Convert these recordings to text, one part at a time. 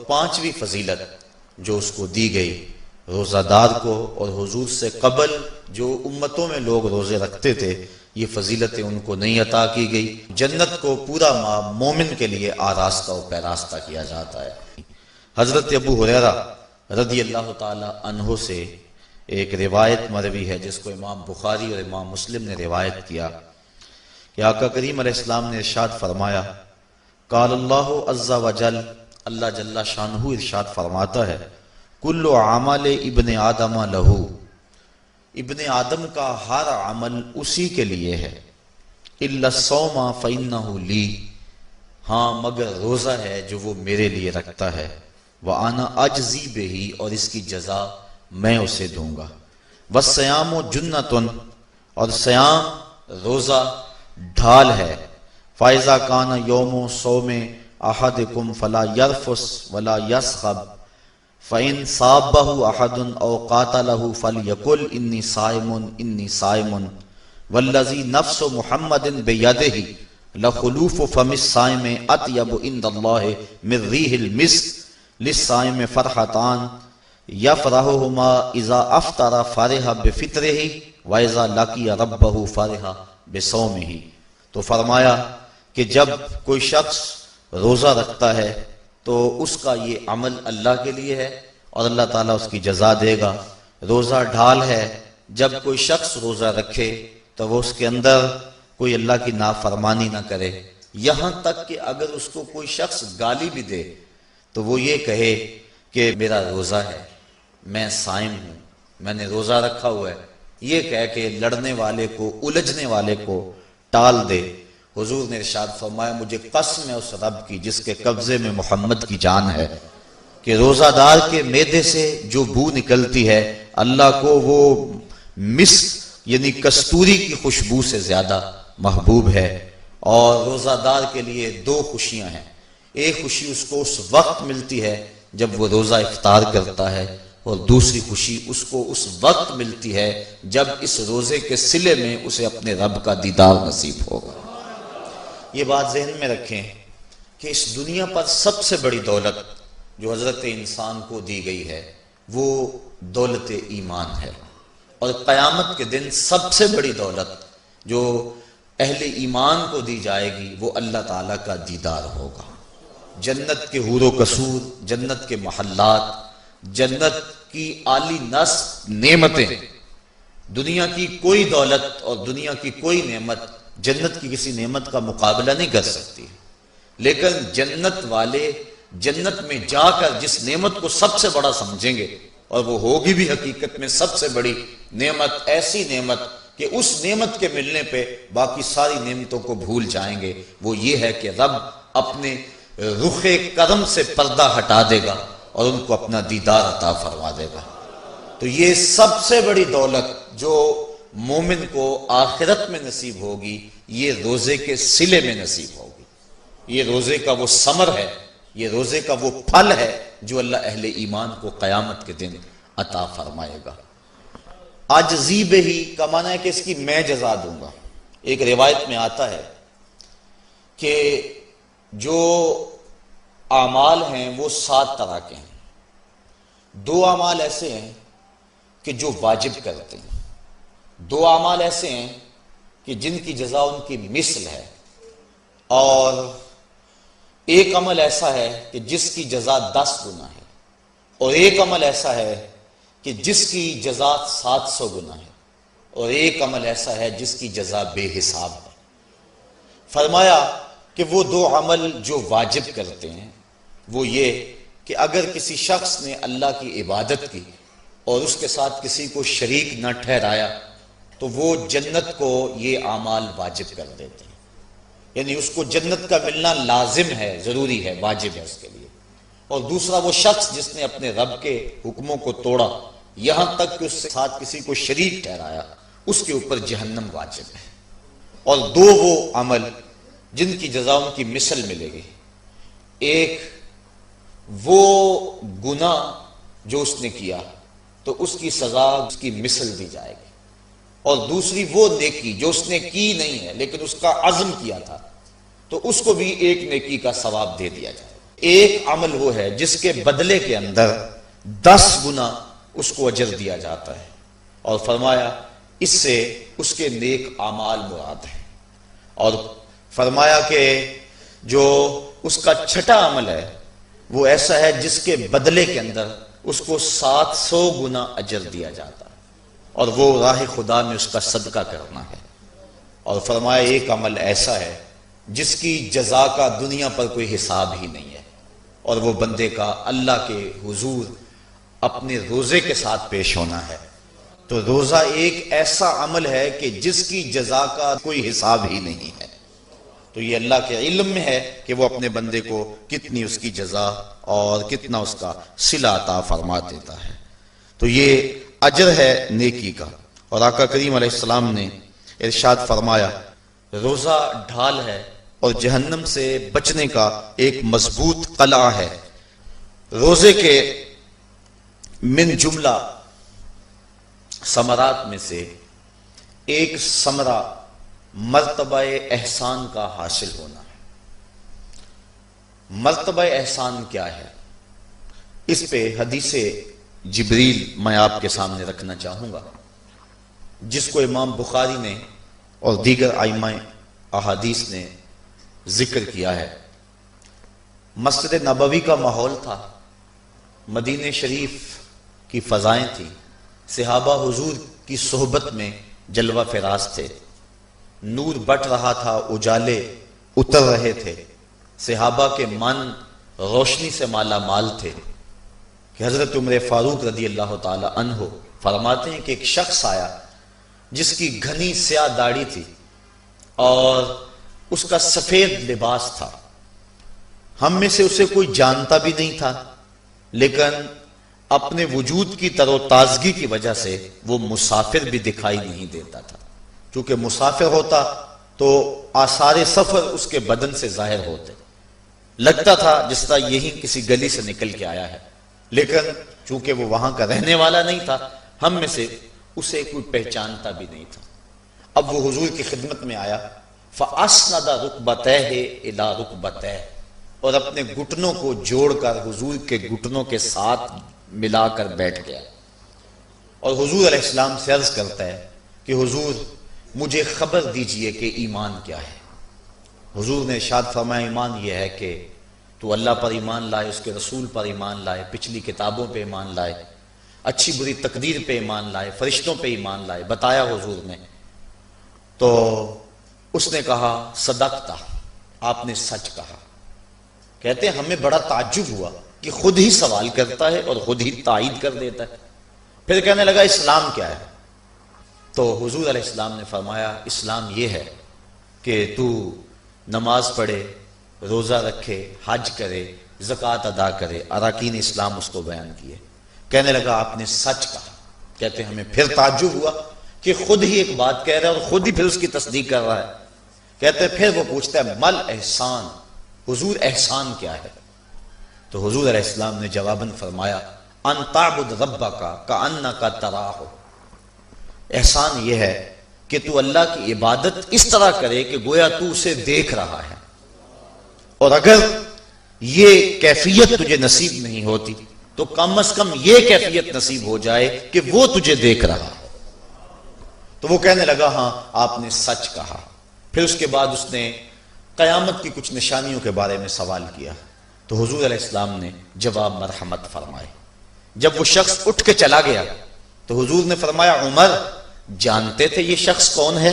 پانچویں فضیلت جو اس کو دی گئی روزہ دار کو، اور حضور سے قبل جو امتوں میں لوگ روزے رکھتے تھے یہ فضیلتیں ان کو نہیں عطا کی گئی۔ جنت کو پورا مومن کے لیے آراستہ و پیراستہ کیا جاتا ہے۔ حضرت ابو ہریرہ رضی اللہ تعالی عنہ سے ایک روایت مروی ہے جس کو امام بخاری اور امام مسلم نے روایت کیا کہ آقا کریم علیہ السلام نے ارشاد فرمایا، قال اللہ عز وجل، اللہ جل شانہ ارشاد فرماتا ہے، کل عمل ابن آدم لہو، ابن آدم کا ہر عمل اسی کے لیے ہے، الا الصوم فانہ لی، ہاں مگر روزہ ہے جو وہ میرے لیے رکھتا ہے، وانا اجزی بہ، اور اس کی جزا میں اسے دوں گا، والصیام جنۃ، اور سیام روزہ ڈھال ہے، فاذا کان یوم صوم احدکم فلا یرفث ولا یصخب، فإن صابه أحد أو قاتله فليقل إني صائم إني صائم والذي نفس محمد بيده لخلوف فم الصائم أطيب عند الله من ريح المسك للصائم فرحتان يفرحهما إذا أفطر فرح بفطره وإذا لقي ربه فرح بصومه۔ تو فرمایا کہ جب کوئی شخص روزہ رکھتا ہے تو اس کا یہ عمل اللہ کے لیے ہے اور اللہ تعالیٰ اس کی جزا دے گا۔ روزہ ڈھال ہے، جب کوئی شخص روزہ رکھے تو وہ اس کے اندر کوئی اللہ کی نافرمانی نہ کرے، یہاں تک کہ اگر اس کو کوئی شخص گالی بھی دے تو وہ یہ کہے کہ میرا روزہ ہے، میں صائم ہوں، میں نے روزہ رکھا ہوا ہے، یہ کہہ کے لڑنے والے کو، الجھنے والے کو ٹال دے۔ حضور نے ارشاد فرمایا، مجھے قسم ہے اس رب کی جس کے قبضے میں محمد کی جان ہے، کہ روزہ دار کے معدے سے جو بو نکلتی ہے اللہ کو وہ مسک یعنی کستوری کی خوشبو سے زیادہ محبوب ہے۔ اور روزہ دار کے لیے دو خوشیاں ہیں، ایک خوشی اس کو اس وقت ملتی ہے جب وہ روزہ افطار کرتا ہے، اور دوسری خوشی اس کو اس وقت ملتی ہے جب اس روزے کے صلے میں اسے اپنے رب کا دیدار نصیب ہوگا۔ یہ بات ذہن میں رکھیں کہ اس دنیا پر سب سے بڑی دولت جو حضرت انسان کو دی گئی ہے وہ دولت ایمان ہے، اور قیامت کے دن سب سے بڑی دولت جو اہل ایمان کو دی جائے گی وہ اللہ تعالیٰ کا دیدار ہوگا۔ جنت کے حور و قصور، جنت کے محلات، جنت کی اعلی نصب نعمتیں، دنیا کی کوئی دولت اور دنیا کی کوئی نعمت جنت کی کسی نعمت کا مقابلہ نہیں کر سکتی، لیکن جنت والے جنت میں جا کر جس نعمت کو سب سے بڑا سمجھیں گے، اور وہ ہوگی بھی حقیقت میں سب سے بڑی نعمت، ایسی نعمت کہ اس نعمت کے ملنے پہ باقی ساری نعمتوں کو بھول جائیں گے، وہ یہ ہے کہ رب اپنے رخ کرم سے پردہ ہٹا دے گا اور ان کو اپنا دیدار عطا فرما دے گا۔ تو یہ سب سے بڑی دولت جو مومن کو آخرت میں نصیب ہوگی یہ روزے کے صلے میں نصیب ہوگی، یہ روزے کا وہ ثمر ہے، یہ روزے کا وہ پھل ہے جو اللہ اہل ایمان کو قیامت کے دن عطا فرمائے گا۔ عاجزی بہی کا معنی ہے کہ اس کی میں جزا دوں گا۔ ایک روایت میں آتا ہے کہ جو اعمال ہیں وہ 7 طرح کے ہیں، 2 اعمال ایسے ہیں کہ جو واجب کرتے ہیں، 2 اعمال ایسے ہیں کہ جن کی جزا ان کی مثل ہے، اور ایک عمل ایسا ہے کہ جس کی جزا 10 گنا ہے، اور ایک عمل ایسا ہے کہ جس کی جزا 700 گنا ہے، اور ایک عمل ایسا ہے جس کی جزا بے حساب ہے۔ فرمایا کہ وہ 2 عمل جو واجب کرتے ہیں وہ یہ کہ اگر کسی شخص نے اللہ کی عبادت کی اور اس کے ساتھ کسی کو شریک نہ ٹھہرایا تو وہ جنت کو یہ اعمال واجب کر دیتے ہیں، یعنی اس کو جنت کا ملنا لازم ہے، ضروری ہے، واجب ہے اس کے لیے۔ اور دوسرا وہ شخص جس نے اپنے رب کے حکموں کو توڑا یہاں تک کہ اس کے ساتھ کسی کو شریک ٹھہرایا، اس کے اوپر جہنم واجب ہے۔ اور 2 وہ عمل جن کی جزا ان کی مثل ملے گی، ایک وہ گناہ جو اس نے کیا تو اس کی سزا اس کی مثل دی جائے گی، اور دوسری وہ نیکی جو اس نے کی نہیں ہے لیکن اس کا عزم کیا تھا تو اس کو بھی ایک نیکی کا ثواب دے دیا جائے گا۔ ایک عمل وہ ہے جس کے بدلے کے اندر 10 گنا اس کو اجر دیا جاتا ہے، اور فرمایا اس سے اس کے نیک اعمال مراد ہیں، اور فرمایا کہ جو اس کا چھٹا عمل ہے وہ ایسا ہے جس کے بدلے کے اندر اس کو 700 گنا اجر دیا جاتا ہے، اور وہ راہ خدا میں اس کا صدقہ کرنا ہے، اور فرمایا ایک عمل ایسا ہے جس کی جزا کا دنیا پر کوئی حساب ہی نہیں ہے، اور وہ بندے کا اللہ کے حضور اپنے روزے کے ساتھ پیش ہونا ہے۔ تو روزہ ایک ایسا عمل ہے کہ جس کی جزا کا کوئی حساب ہی نہیں ہے، تو یہ اللہ کے علم میں ہے کہ وہ اپنے بندے کو کتنی اس کی جزا اور کتنا اس کا صلہ عطا فرما دیتا ہے۔ تو یہ اجر ہے نیکی کا، اور آقا کریم علیہ السلام نے ارشاد فرمایا روزہ ڈھال ہے اور جہنم سے بچنے کا ایک مضبوط قلعہ ہے۔ روزے کے من جملہ ثمرات میں سے ایک ثمرہ مرتبہ احسان کا حاصل ہونا ہے۔ مرتبہ احسان کیا ہے؟ اس پہ حدیث جبریل میں آپ کے سامنے رکھنا چاہوں گا، جس کو امام بخاری نے اور دیگر ائمہ احادیث نے ذکر کیا ہے۔ مسجد نبوی کا ماحول تھا، مدینہ شریف کی فضائیں تھیں، صحابہ حضور کی صحبت میں جلوہ فراز تھے، نور بٹ رہا تھا، اجالے اتر رہے تھے، صحابہ کے من روشنی سے مالا مال تھے کہ حضرت عمر فاروق رضی اللہ تعالی عنہ فرماتے ہیں کہ ایک شخص آیا جس کی گھنی سیاہ داڑھی تھی اور اس کا سفید لباس تھا، ہم میں سے اسے کوئی جانتا بھی نہیں تھا، لیکن اپنے وجود کی تر و تازگی کی وجہ سے وہ مسافر بھی دکھائی نہیں دیتا تھا، کیونکہ مسافر ہوتا تو آثار سفر اس کے بدن سے ظاہر ہوتے، لگتا تھا جس طرح یہی کسی گلی سے نکل کے آیا ہے، لیکن چونکہ وہ وہاں کا رہنے والا نہیں تھا، ہم میں سے اسے کوئی پہچانتا بھی نہیں تھا۔ اب وہ حضور کی خدمت میں آیا، فَأَسْنَدَ رُكْبَتَيْهِ إِلَىٰ رُكْبَتَيْهِ، اور اپنے گھٹنوں کو جوڑ کر حضور کے گھٹنوں کے ساتھ ملا کر بیٹھ گیا، اور حضور علیہ السلام سے عرض کرتا ہے کہ حضور مجھے خبر دیجئے کہ ایمان کیا ہے۔ حضور نے ارشاد فرمایا ایمان یہ ہے کہ تو اللہ پر ایمان لائے، اس کے رسول پر ایمان لائے، پچھلی کتابوں پہ ایمان لائے، اچھی بری تقدیر پہ ایمان لائے، فرشتوں پہ ایمان لائے، بتایا حضور نے۔ تو اس نے کہا صدقتا، آپ نے سچ کہا۔ کہتے ہیں ہمیں بڑا تعجب ہوا کہ خود ہی سوال کرتا ہے اور خود ہی تائید کر دیتا ہے۔ پھر کہنے لگا اسلام کیا ہے؟ تو حضور علیہ السلام نے فرمایا اسلام یہ ہے کہ تو نماز پڑھے، روزہ رکھے، حج کرے، زکوٰۃ ادا کرے، اراکین اسلام اس کو بیان کیے۔ کہنے لگا آپ نے سچ کہا۔ کہتے ہیں ہمیں پھر تعجب ہوا کہ خود ہی ایک بات کہہ رہا ہے اور خود ہی پھر اس کی تصدیق کر رہا ہے۔ کہتے ہیں پھر وہ پوچھتا ہے مل احسان، حضور احسان کیا ہے؟ تو حضور علیہ السلام نے جواباً فرمایا ان تعبد ربک کأنک تراہ، احسان یہ ہے کہ تو اللہ کی عبادت اس طرح کرے کہ گویا تو اسے دیکھ رہا ہے، اور اگر یہ کیفیت تجھے نصیب نہیں ہوتی تو کم از کم یہ کیفیت نصیب ہو جائے کہ وہ تجھے دیکھ رہا ہے۔ تو وہ کہنے لگا ہاں آپ نے سچ کہا۔ پھر اس کے بعد اس نے قیامت کی کچھ نشانیوں کے بارے میں سوال کیا، تو حضور علیہ السلام نے جواب مرحمت فرمائے۔ جب وہ شخص اٹھ کے چلا گیا تو حضور نے فرمایا عمر جانتے تھے یہ شخص کون ہے؟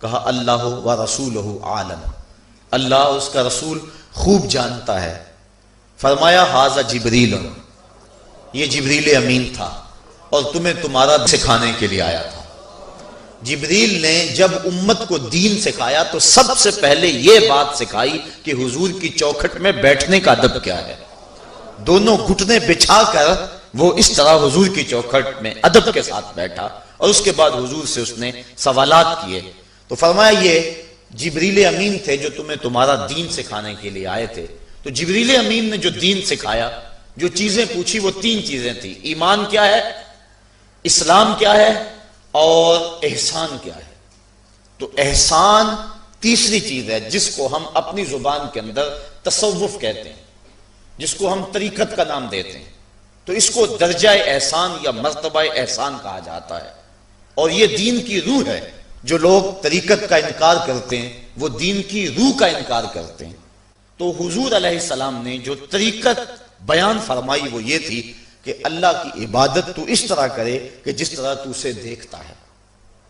کہا اللہ و رسولہ عالم، اللہ اس کا رسول خوب جانتا ہے۔ فرمایا ھذا جبریل، یہ جبریل امین تھا اور تمہیں تمہارا سکھانے کے لیے آیا تھا۔ جبریل نے جب امت کو دین سکھایا تو سب سے پہلے یہ بات سکھائی کہ حضور کی چوکھٹ میں بیٹھنے کا ادب کیا ہے۔ دونوں گھٹنے بچھا کر وہ اس طرح حضور کی چوکھٹ میں ادب کے ساتھ بیٹھا، اور اس کے بعد حضور سے اس نے سوالات کیے۔ تو فرمایا یہ جبریل امین تھے جو تمہیں تمہارا دین سکھانے کے لیے آئے تھے۔ تو جبریل امین نے جو دین سکھایا، جو چیزیں پوچھی وہ 3 چیزیں تھیں، ایمان کیا ہے، اسلام کیا ہے اور احسان کیا ہے۔ تو احسان تیسری چیز ہے جس کو ہم اپنی زبان کے اندر تصوف کہتے ہیں۔ جس کو ہم طریقت کا نام دیتے ہیں، تو اس کو درجہ احسان یا مرتبہ احسان کہا جاتا ہے، اور یہ دین کی روح ہے۔ جو لوگ طریقت کا انکار کرتے ہیں وہ دین کی روح کا انکار کرتے ہیں۔ تو حضور علیہ السلام نے جو طریقت بیان فرمائی وہ یہ تھی کہ اللہ کی عبادت تو اس طرح کرے کہ جس طرح تو اسے دیکھتا ہے۔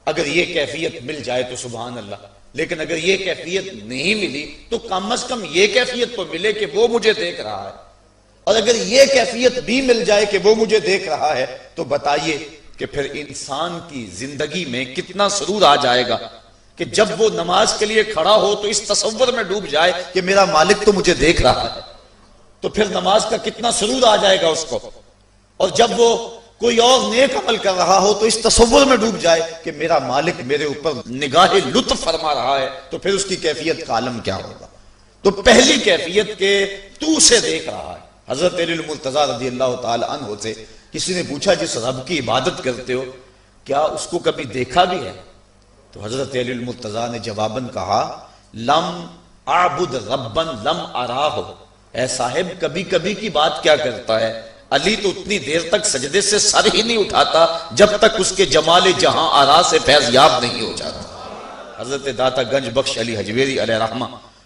اگر یہ کیفیت مل جائے تو سبحان اللہ، لیکن اگر یہ کیفیت نہیں ملی تو کم از کم یہ کیفیت تو ملے کہ وہ مجھے دیکھ رہا ہے، اور اگر یہ کیفیت بھی مل جائے کہ وہ مجھے دیکھ رہا ہے تو بتائیے کہ پھر انسان کی زندگی میں کتنا سرور آ جائے گا کہ جب وہ نماز کے لیے کھڑا ہو تو اس تصور میں ڈوب جائے کہ میرا مالک تو مجھے دیکھ رہا ہے، تو پھر نماز کا کتنا سرور آ جائے گا اس کو۔ اور جب وہ کوئی اور نیک عمل کر رہا ہو تو اس تصور میں ڈوب جائے کہ میرا مالک میرے اوپر نگاہ لطف فرما رہا ہے، تو پھر اس کی کیفیت کا عالم کیا ہوگا۔ تو پہلی کیفیت کہ تو اسے دیکھ رہا ہے۔ حضرت علی المرتضیٰ رضی اللہ تعالی عنہ سے کسی نے پوچھا جس رب کی عبادت کرتے ہو کیا اس کو کبھی دیکھا بھی ہے؟ تو حضرت علی المرتضیٰ نے جواباً کہا لم اعبد ربا لم اراہ۔ اے صاحب کبھی کبھی کی بات کیا کرتا ہے، علی تو اتنی دیر تک سجدے سے سر ہی نہیں اٹھاتا جب تک اس کے جمال جہاں آرا سے فیض یاب نہیں ہو جاتا۔ حضرت داتا گنج بخش علی حجویری علیہ رحمہ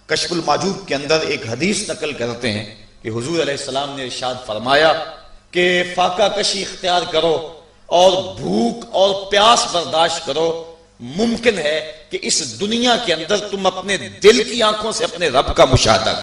کشف الماجوب کے اندر ایک حدیث نقل کرتے ہیں کہ حضور علیہ السلام نے ارشاد فرمایا کہ فاقہ کشی اختیار کرو اور بھوک اور پیاس برداشت کرو، ممکن ہے کہ اس دنیا کے اندر تم اپنے دل کی آنکھوں سے اپنے رب کا مشاہدہ